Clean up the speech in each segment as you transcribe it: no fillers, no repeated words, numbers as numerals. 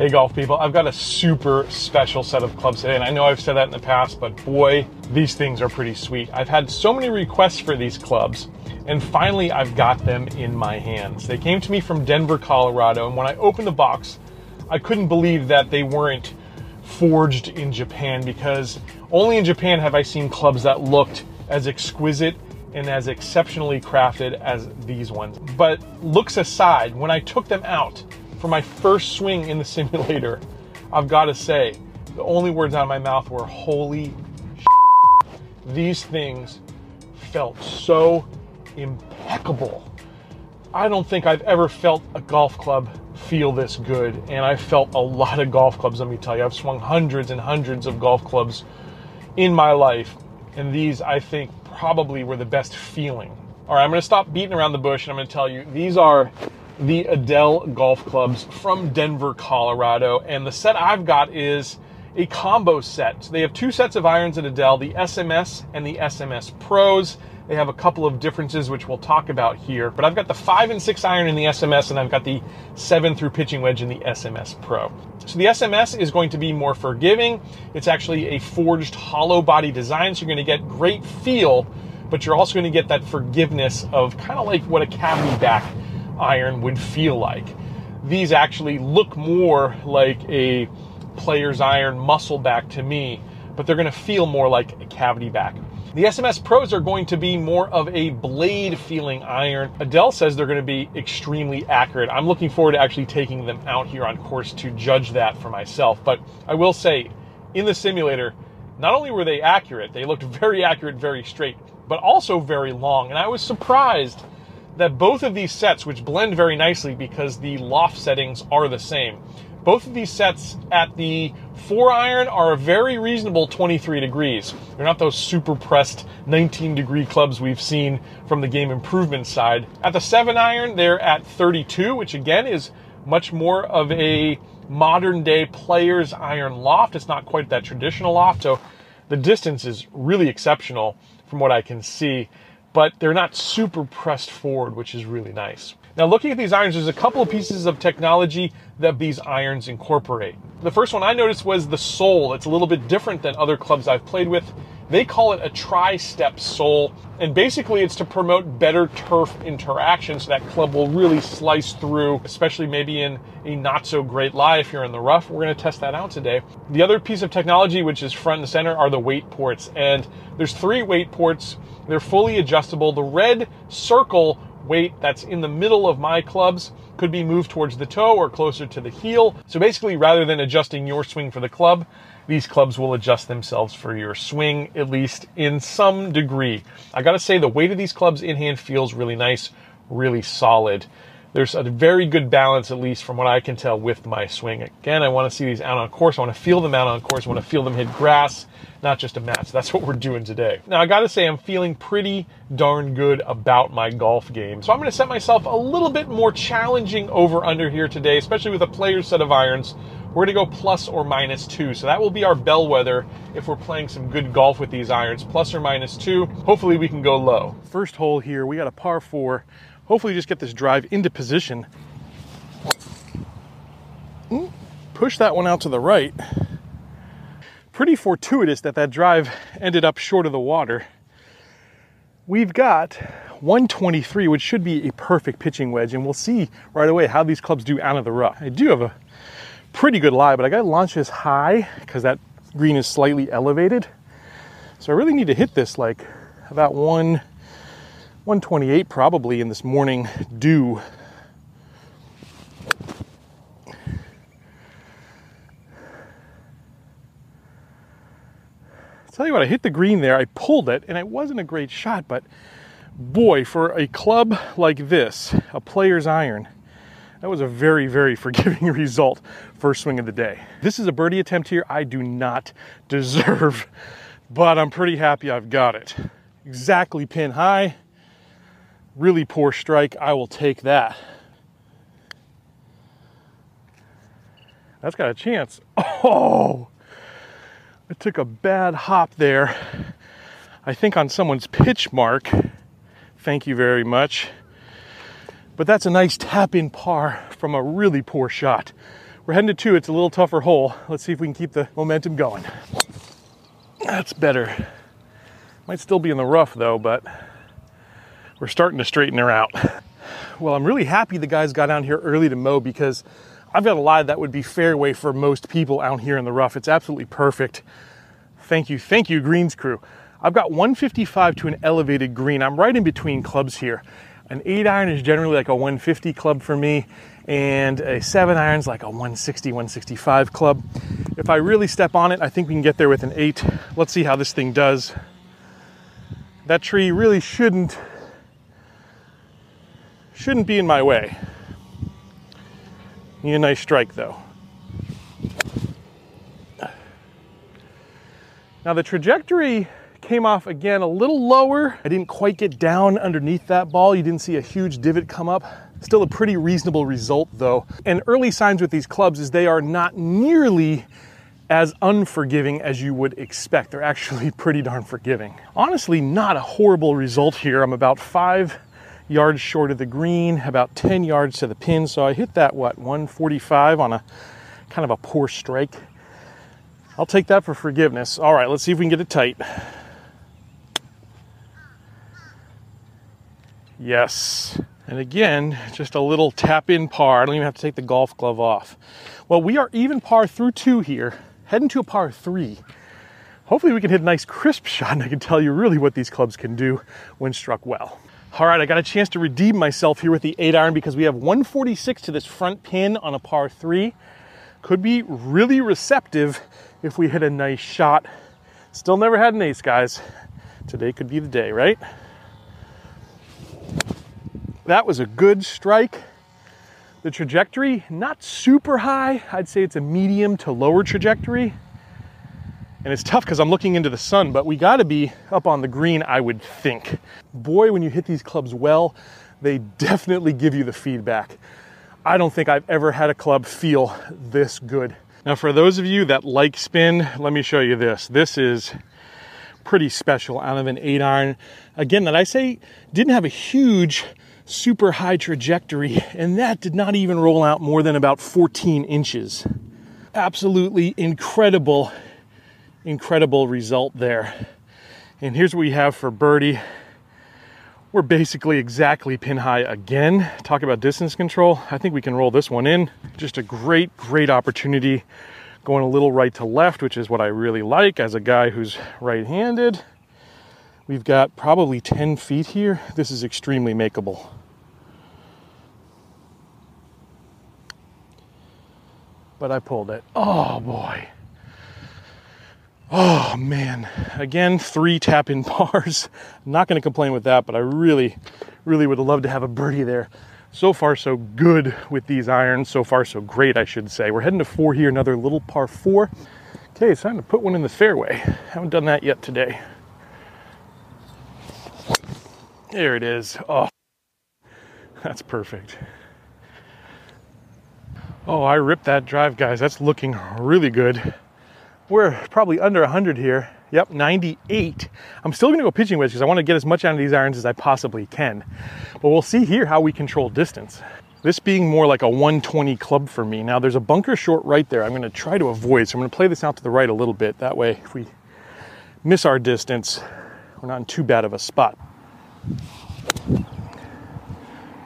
Hey golf people, I've got a super special set of clubs today, and I know I've said that in the past, but boy, these things are pretty sweet. I've had so many requests for these clubs, and finally I've got them in my hands. They came to me from Denver, Colorado, and when I opened the box, I couldn't believe that they weren't forged in Japan, because only in Japan have I seen clubs that looked as exquisite and as exceptionally crafted as these ones. But looks aside, when I took them out for my first swing in the simulator, I've got to say, the only words out of my mouth were, holy shit. These things felt so impeccable. I don't think I've ever felt a golf club feel this good, and I've felt a lot of golf clubs, let me tell you. I've swung hundreds and hundreds of golf clubs in my life, and these, I think, probably were the best feeling. All right, I'm going to stop beating around the bush, and I'm going to tell you, these are the Adele golf clubs from Denver, Colorado, and the set I've got is a combo set. So they have two sets of irons at Adele, the SMS and the SMS Pros. They have a couple of differences which we'll talk about here, but I've got the 5 and 6 iron in the SMS, and I've got the 7 through pitching wedge in the SMS Pro. So the SMS is going to be more forgiving. It's actually a forged hollow body design, so you're going to get great feel, but you're also going to get that forgiveness of kind of like what a cavity back iron would feel like. These actually look more like a player's iron muscle back to me, but they're going to feel more like a cavity back. The SMS Pros are going to be more of a blade feeling iron. Adele says they're going to be extremely accurate. I'm looking forward to actually taking them out here on course to judge that for myself. But I will say, in the simulator, not only were they accurate, they looked very accurate, very straight, but also very long. And I was surprised that both of these sets, which blend very nicely because the loft settings are the same, both of these sets at the 4 iron are a very reasonable 23 degrees. They're not those super pressed 19 degree clubs we've seen from the game improvement side. At the 7 iron, they're at 32, which again is much more of a modern day player's iron loft. It's not quite that traditional loft, so the distance is really exceptional from what I can see, but they're not super pressed forward, which is really nice. Now, looking at these irons, there's a couple of pieces of technology that these irons incorporate. The first one I noticed was the sole. It's a little bit different than other clubs I've played with. They call it a tri-step sole, and basically it's to promote better turf interaction, so that club will really slice through, especially maybe in a not so great lie if you're in the rough. We're going to test that out today. The other piece of technology, which is front and center, are the weight ports, and there's 3 weight ports. They're fully adjustable. The red circle weight that's in the middle of my clubs could be moved towards the toe or closer to the heel. So basically, rather than adjusting your swing for the club, these clubs will adjust themselves for your swing, at least in some degree. I gotta say, the weight of these clubs in hand feels really nice, really solid. There's a very good balance, at least from what I can tell, with my swing. Again, I want to see these out on course. I want to feel them out on course. I want to feel them hit grass, not just a mat. So that's what we're doing today. Now, I got to say, I'm feeling pretty darn good about my golf game. So I'm going to set myself a little bit more challenging over-under here today, especially with a player's set of irons. We're going to go plus or minus 2. So that will be our bellwether if we're playing some good golf with these irons. Plus or minus 2. Hopefully we can go low. First hole here, we got a par 4. Hopefully just get this drive into position. Push that one out to the right. Pretty fortuitous that that drive ended up short of the water. We've got 123, which should be a perfect pitching wedge, and we'll see right away how these clubs do out of the rough. I do have a pretty good lie, but I gotta launch this high because that green is slightly elevated. So I really need to hit this like about 128 probably in this morning dew. Tell you what, I hit the green there, I pulled it, and it wasn't a great shot, but boy, for a club like this, a player's iron, that was a very, very forgiving result. First swing of the day. This is a birdie attempt here I do not deserve, but I'm pretty happy I've got it. Exactly pin high. Really poor strike. I will take that. That's got a chance. Oh, I took a bad hop there. I think on someone's pitch mark. Thank you very much. But that's a nice tap in par from a really poor shot. We're We're heading to 2. It's a little tougher hole. Let's see if we can keep the momentum going. That's better. Might still be in the rough though, but we're starting to straighten her out. Well, I'm really happy the guys got down here early to mow, because I've got a lie that would be fairway for most people out here in the rough. It's absolutely perfect. Thank you, greens crew. I've got 155 to an elevated green. I'm right in between clubs here. An 8-iron is generally like a 150 club for me, and a 7-iron's like a 160, 165 club. If I really step on it, I think we can get there with an 8. Let's see how this thing does. That tree really shouldn't be in my way. Need a nice strike though. Now the trajectory came off again a little lower. I didn't quite get down underneath that ball. You didn't see a huge divot come up. Still a pretty reasonable result though. And early signs with these clubs is they are not nearly as unforgiving as you would expect. They're actually pretty darn forgiving. Honestly, not a horrible result here. I'm about 5 yards short of the green, about 10 yards to the pin. So I hit that, what, 145 on a kind of a poor strike. I'll take that for forgiveness. All right, let's see if we can get it tight. Yes. And again, just a little tap in par. I don't even have to take the golf glove off. Well, we are even par through 2 here, heading to a par 3. Hopefully we can hit a nice crisp shot, and I can tell you really what these clubs can do when struck well. All right, I got a chance to redeem myself here with the 8-iron, because we have 146 to this front pin on a par 3. Could be really receptive if we hit a nice shot. Still never had an ace, guys. Today could be the day, right? That was a good strike. The trajectory, not super high. I'd say it's a medium to lower trajectory. And it's tough because I'm looking into the sun, but we got to be up on the green, I would think. Boy, when you hit these clubs well, they definitely give you the feedback. I don't think I've ever had a club feel this good. Now, for those of you that like spin, let me show you this. This is pretty special out of an 8-iron. Again, that I say didn't have a huge, super high trajectory, and that did not even roll out more than about 14 inches. Absolutely incredible result there. And here's what we have for birdie. We're basically exactly pin high again. Talk about distance control. I think we can roll this one in. Just a great opportunity, going a little right to left, which is what I really like as a guy who's right-handed. We've got probably 10 feet here. This is extremely makeable. But I pulled it. Oh boy. Oh man, again, 3 tap-in pars. I'm not gonna complain with that, but I really would love to have a birdie there. So far, so good with these irons. So far, so great, I should say. We're heading to 4 here, another little par 4. Okay, it's time to put one in the fairway. Haven't done that yet today. There it is. Oh, that's perfect. Oh, I ripped that drive, guys. That's looking really good. We're probably under 100 here. Yep, 98. I'm still gonna go pitching wedge because I want to get as much out of these irons as I possibly can. But we'll see here how we control distance. This being more like a 120 club for me. Now there's a bunker short right there I'm gonna try to avoid. So I'm gonna play this out to the right a little bit. That way, if we miss our distance, we're not in too bad of a spot.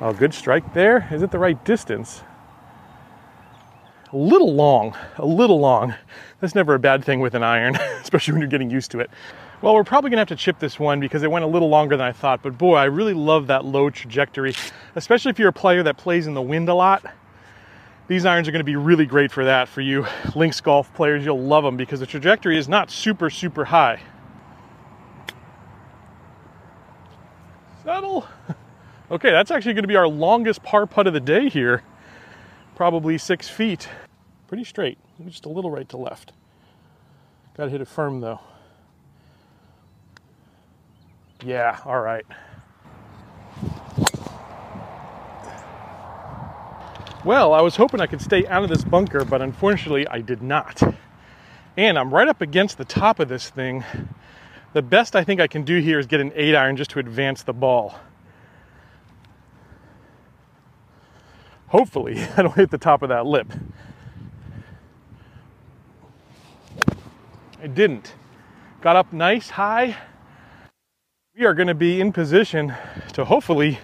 Oh, good strike there. Is it the right distance? A little long. That's never a bad thing with an iron, especially when you're getting used to it. Well, we're probably gonna have to chip this one because it went a little longer than I thought, but boy, I really love that low trajectory, especially if you're a player that plays in the wind a lot. These irons are gonna be really great for that. For you links golf players, you'll love them because the trajectory is not super high. Settle. Okay, that's actually gonna be our longest par putt of the day here. Probably 6 feet. Pretty straight, just a little right to left. Gotta hit it firm though. Yeah, all right. Well, I was hoping I could stay out of this bunker, but unfortunately I did not. And I'm right up against the top of this thing. The best I think I can do here is get an 8-iron just to advance the ball. Hopefully I don't hit the top of that lip. I didn't. Got up nice, high. We are gonna be in position to hopefully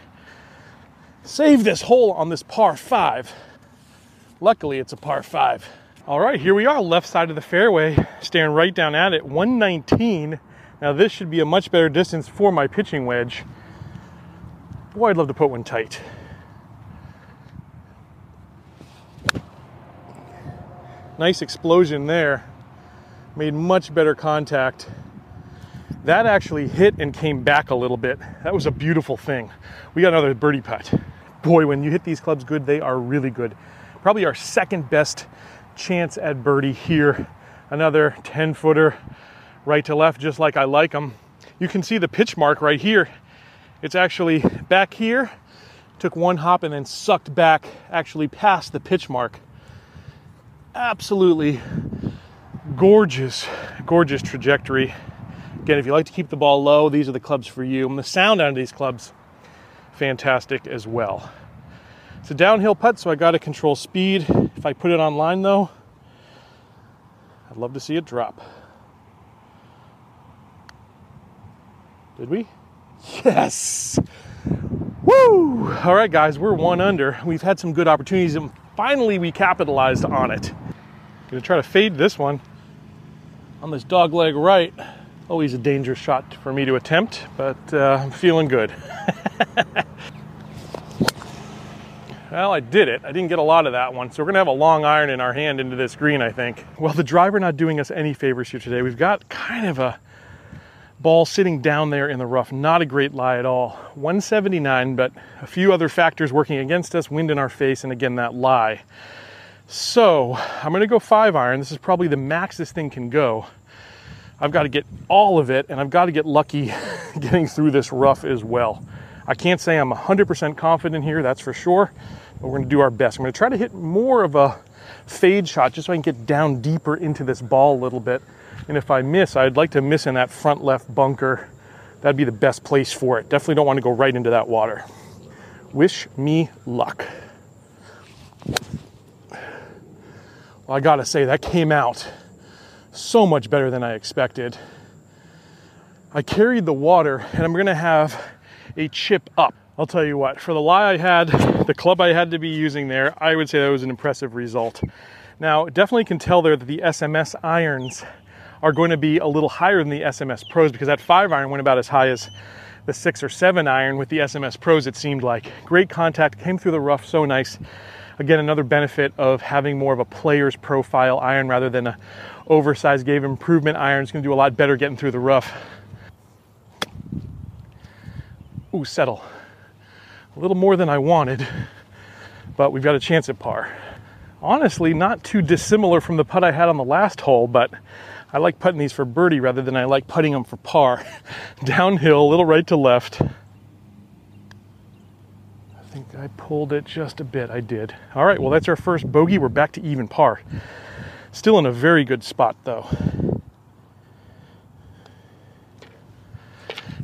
save this hole on this par 5. Luckily, it's a par 5. All right, here we are, left side of the fairway, staring right down at it, 119. Now this should be a much better distance for my pitching wedge. Boy, I'd love to put one tight. Nice explosion there. Made much better contact. That actually hit and came back a little bit. That was a beautiful thing. We got another birdie putt. Boy, when you hit these clubs good, they are really good. Probably our second best chance at birdie here. Another 10-footer right to left, just like I like them. You can see the pitch mark right here. It's actually back here. Took one hop and then sucked back, actually past the pitch mark. Absolutely gorgeous, gorgeous trajectory. Again, if you like to keep the ball low, these are the clubs for you. And the sound out of these clubs, fantastic as well. It's a downhill putt, so I got to control speed. If I put it on line, though, I'd love to see it drop. Did we? Yes! Woo! All right, guys, we're 1 under. We've had some good opportunities, and finally we capitalized on it. Gonna try to fade this one on this dog leg right. Always a dangerous shot for me to attempt, but I'm feeling good. Well, I did it. I didn't get a lot of that one, so we're gonna have a long iron in our hand into this green, I think. Well, the driver not doing us any favors here today. We've got kind of a ball sitting down there in the rough. Not a great lie at all. 179, but a few other factors working against us, wind in our face, and again, that lie. So I'm gonna go 5 iron. This is probably the max this thing can go. I've got to get all of it, and I've got to get lucky getting through this rough as well. I can't say I'm 100% confident here, that's for sure, but we're gonna do our best. I'm gonna try to hit more of a fade shot just so I can get down deeper into this ball a little bit. And if I miss, I'd like to miss in that front left bunker. That'd be the best place for it. Definitely don't want to go right into that water. Wish me luck. Well, I gotta say, that came out so much better than I expected. I carried the water, and I'm gonna have a chip up. I'll tell you what, for the lie I had, the club I had to be using there, I would say that was an impressive result. Now, definitely can tell there that the SMS irons are going to be a little higher than the SMS Pros, because that 5 iron went about as high as the 6 or 7 iron with the SMS Pros, it seemed like. Great contact, came through the rough so nice. Again, another benefit of having more of a player's profile iron rather than a oversized Game Improvement iron. It's gonna do a lot better getting through the rough. Ooh, settle. A little more than I wanted, but we've got a chance at par. Honestly, not too dissimilar from the putt I had on the last hole, but I like putting these for birdie rather than I like putting them for par. Downhill, a little right to left. I think I pulled it just a bit, I did. All right, well, that's our first bogey. We're back to even par. Still in a very good spot, though.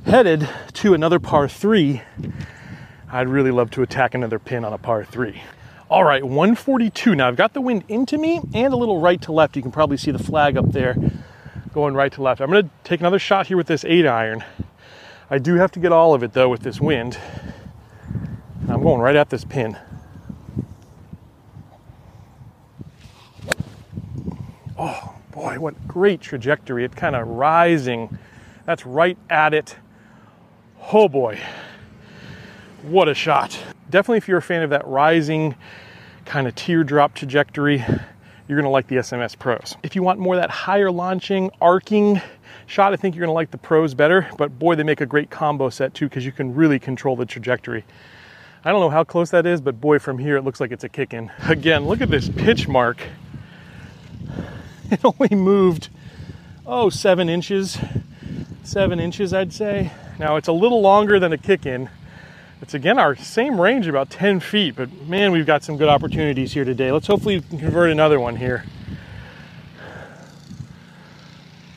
Headed to another par 3. I'd really love to attack another pin on a par 3. All right, 142. Now I've got the wind into me and a little right to left. You can probably see the flag up there going right to left. I'm gonna take another shot here with this 8 iron. I do have to get all of it though with this wind. I'm going right at this pin. Oh boy, what great trajectory. It's kind of rising. That's right at it. Oh boy, what a shot. Definitely if you're a fan of that rising kind of teardrop trajectory, you're gonna like the SMS Pros. If you want more of that higher launching, arcing shot, I think you're gonna like the Pros better, but boy, they make a great combo set too, because you can really control the trajectory. I don't know how close that is, but boy, from here, it looks like it's a kick-in. Again, look at this pitch mark. It only moved, 7 inches. 7 inches, I'd say. Now, it's a little longer than a kick-in. It's, again, our same range, about 10 feet, but man, we've got some good opportunities here today. Let's hopefully convert another one here.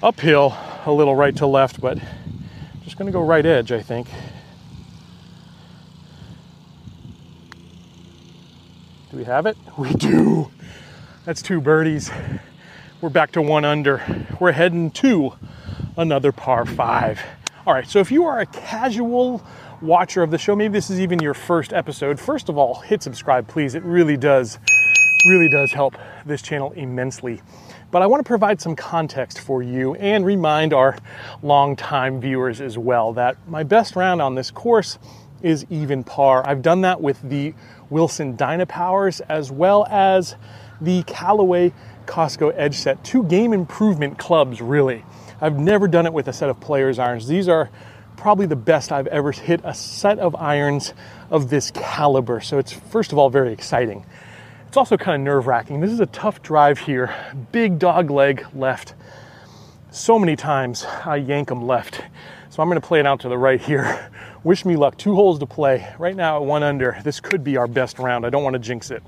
Uphill, a little right to left, but just gonna go right edge, I think. Do we have it? We do. That's 2 birdies. We're back to 1 under. We're heading to another par 5. All right, so if you are a casual watcher of the show, maybe this is even your first episode, first of all, hit subscribe, please. It really does help this channel immensely. But I want to provide some context for you and remind our longtime viewers as well that my best round on this course is even par. I've done that with the Wilson Dynapowers as well as the Callaway Costco Edge Set, 2 game improvement clubs, really. I've never done it with a set of players irons. These are probably the best I've ever hit a set of irons of this caliber. So it's, first of all, very exciting. It's also kind of nerve-wracking. This is a tough drive here. Big dog leg left. So many times I yank them left. So I'm going to play it out to the right here. Wish me luck. 2 holes to play. Right now at 1 under. This could be our best round. I don't want to jinx it.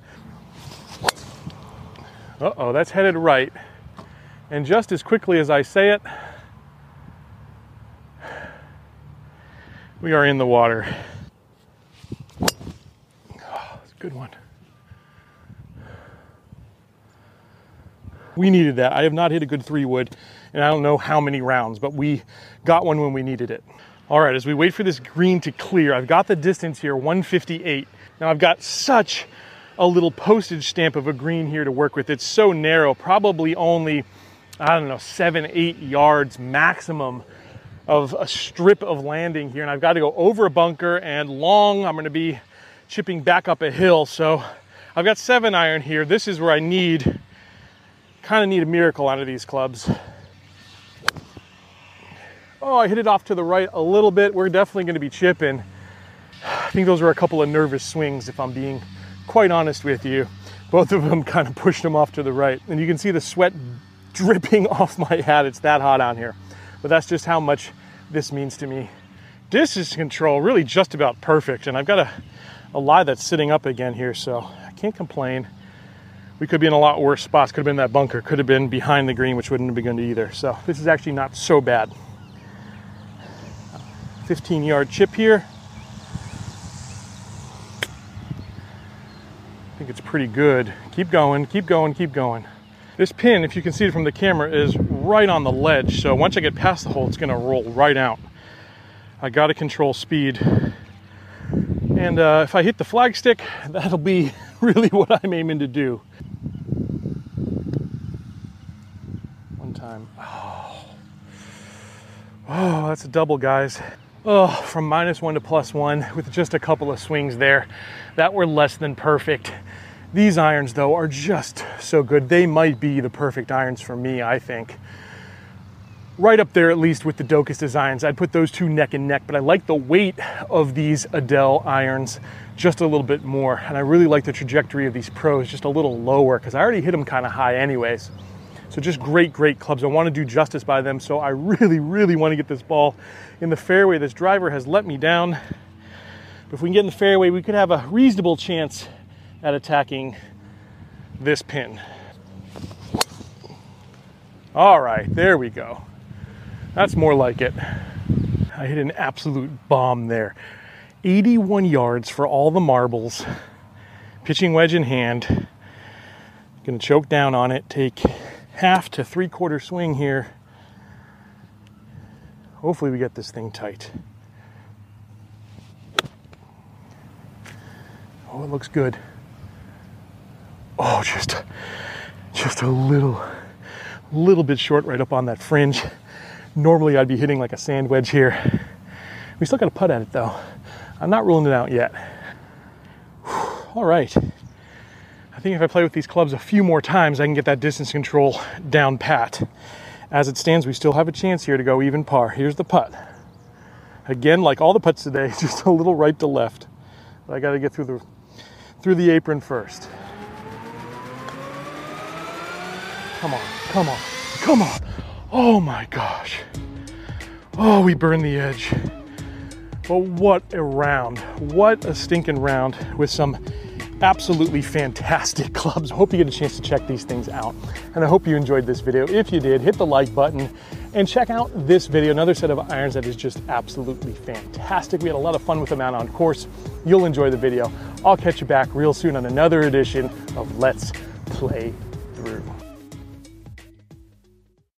Uh-oh, that's headed right. And just as quickly as I say it, we are in the water. Oh, that's a good one. We needed that. I have not hit a good 3-wood, and I don't know how many rounds, but we got one when we needed it. All right, as we wait for this green to clear, I've got the distance here, 158. Now I've got such a little postage stamp of a green here to work with. It's so narrow, probably only, I don't know, 7-8 yards maximum of a strip of landing here. And I've got to go over a bunker and long. I'm going to be chipping back up a hill. So I've got 7 iron here. This is where I kind of need a miracle out of these clubs. Oh, I hit it off to the right a little bit. We're definitely going to be chipping. I think those were a couple of nervous swings, if I'm being quite honest with you. Both of them kind of pushed them off to the right. And you can see the sweat dripping off my hat. It's that hot out here. But that's just how much this means to me. Distance control, really just about perfect. And I've got a lie that's sitting up again here, so I can't complain. We could be in a lot worse spots. Could have been that bunker. Could have been behind the green, which wouldn't have been good either. So this is actually not so bad. 15-yard chip here. I think it's pretty good. Keep going, keep going, keep going. This pin, if you can see it from the camera, is right on the ledge. So once I get past the hole, it's gonna roll right out. I gotta control speed. And if I hit the flagstick, that'll be really what I'm aiming to do. One time. Oh, that's a double, guys. Oh, from -1 to +1 with just a couple of swings there that were less than perfect. These irons, though, are just so good. They might be the perfect irons for me, I think. Right up there, at least, with the Docus designs. I'd put those 2 neck and neck, but I like the weight of these Adele irons just a little bit more. And I really like the trajectory of these Pros just a little lower because I already hit them kind of high anyways. So just great, great clubs. I want to do justice by them. So I really, really want to get this ball in the fairway. This driver has let me down. But if we can get in the fairway, we could have a reasonable chance at attacking this pin. All right, there we go. That's more like it. I hit an absolute bomb there. 81 yards for all the marbles. Pitching wedge in hand. Gonna choke down on it, take half to 3/4 swing here. Hopefully we get this thing tight. Oh, it looks good. Oh, just a little bit short right up on that fringe. Normally I'd be hitting like a sand wedge here. We still got to putt at it though. I'm not ruling it out yet. All right. I think if I play with these clubs a few more times, I can get that distance control down pat. As it stands, we still have a chance here to go even par. Here's the putt. Again, like all the putts today, just a little right to left. But I got to get through the apron first. Come on, come on, come on. Oh my gosh. Oh, we burned the edge. But what a round. What a stinking round with some absolutely fantastic clubs. I hope you get a chance to check these things out. And I hope you enjoyed this video. If you did, hit the like button and check out this video, another set of irons that is just absolutely fantastic. We had a lot of fun with them out on course. You'll enjoy the video. I'll catch you back real soon on another edition of Let's Play Thru.